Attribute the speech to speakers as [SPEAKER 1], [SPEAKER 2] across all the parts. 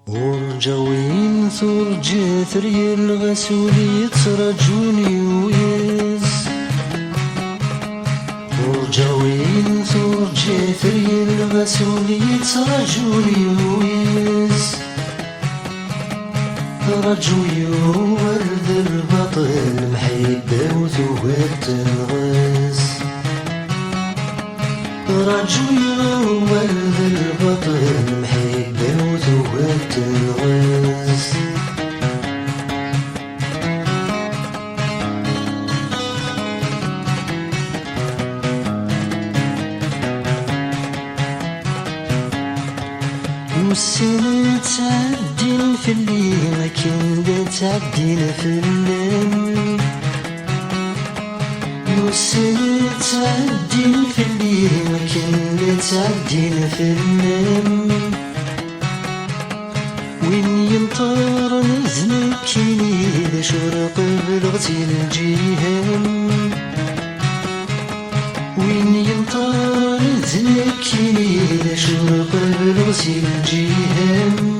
[SPEAKER 1] ورجاوين ثرجي ثري الغسولي ترجوني ويس ورجاوين ثرجي ثري الغسولي ترجوني ويس رجوي ورد البطل محيبة وثوات الغاس رجوي ورد البطل محيبة وثوات الغاس والسنة تعدين في اللي ما كان تعدين في الليل والسنة تعدين في اللي ما كان تعدين في الليل وين يمطر نزلك كيني شرق بالغسيل الجيهان وين يمطر نزلك كيني شرق بالغسيل الجيهان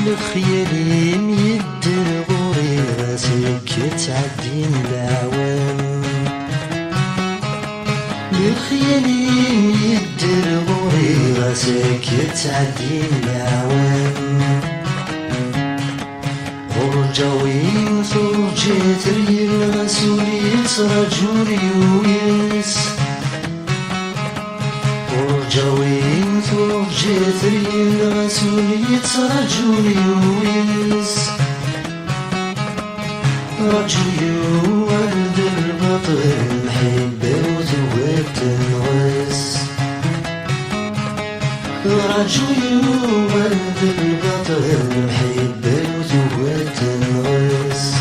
[SPEAKER 1] لخيالي ميدر غوري راسك تعدين العوام لخيالي ميدر غوري راسك تعدين العوام ورجاوين ثرجي ثري الغسولي ترجوني ويس ورجاوين ثرجي ثري الغسولي ترجوني ويس رجوي ورد البطل محبة وثوات الغاس رجوي ورد البطل محبة وثوات الغاس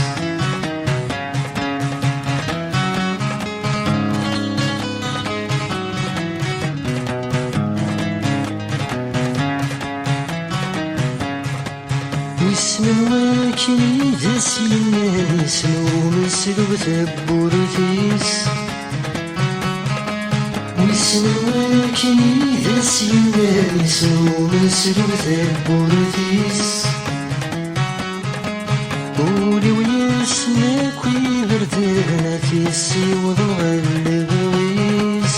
[SPEAKER 1] واسم الواكي ذسينا سنو مسلو ثبورثيس واسم الواكي ذسينا سنو مسلو ثبورثيس قولي ويسمك ويغردنا في السيوض والغيس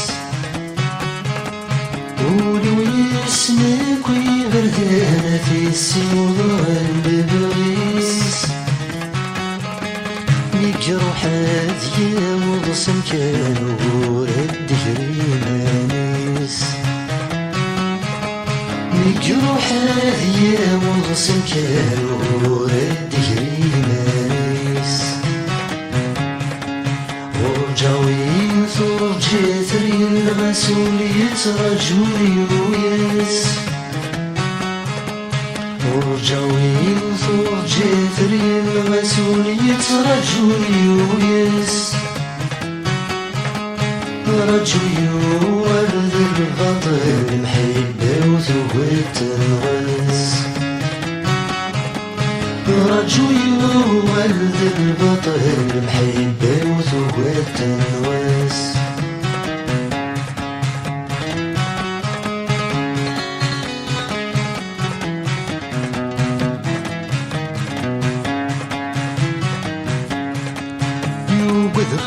[SPEAKER 1] قولي ويسمك ويغردنا في السيوض والغيس يجرح هذي وغصن كانوا ورد هريمانيس يجرح هذي وغصن كانوا ورد هريمانيس ورجاوين ثرجي ثري الغسولي ترجوني ويس ورجاوين ثرجي ثري الغسولي ترجوني ويس رجوي ورد البطل محبة وثوات الغاس رجوي ورد البطل محبة وثوات الغاس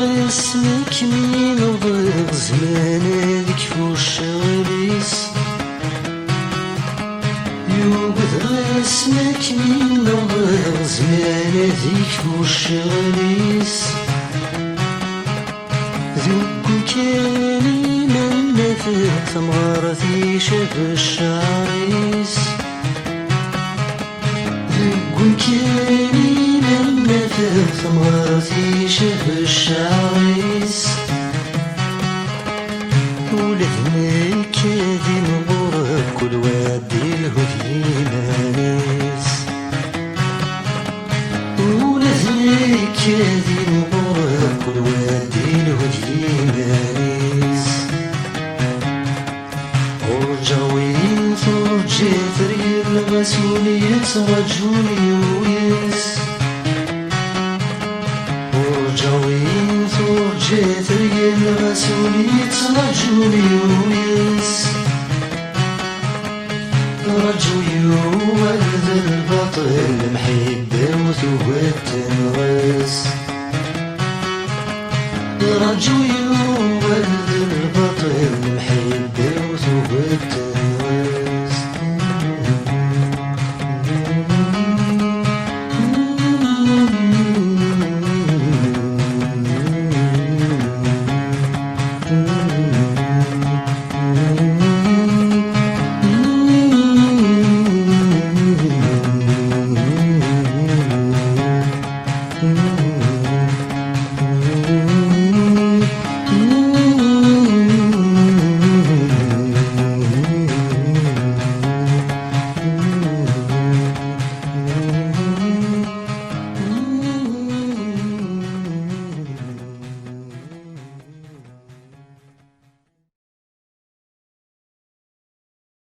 [SPEAKER 1] غسمك مين وضيق زمان هذيك فوش غليس يوقد غسمك مين وضيق زمان هذيك فوش غليس ذوق كاني من نفق ثمرتي شاف الشعريس ذوق كاني نفق ثمرتي شاف الشعريس ولذنك هذي نغرب كل وادي الهدي مانيس ولذنك هذي نغرب كل وادي الهدي مانيس ورجاوين ثرجي ثري الغسولي ترجوني ويس ورجاوين ثرجي ثري الغسولي ترجوني ويس رجوي ولد البطل محيدة وثوبت تنغس رجوي ولد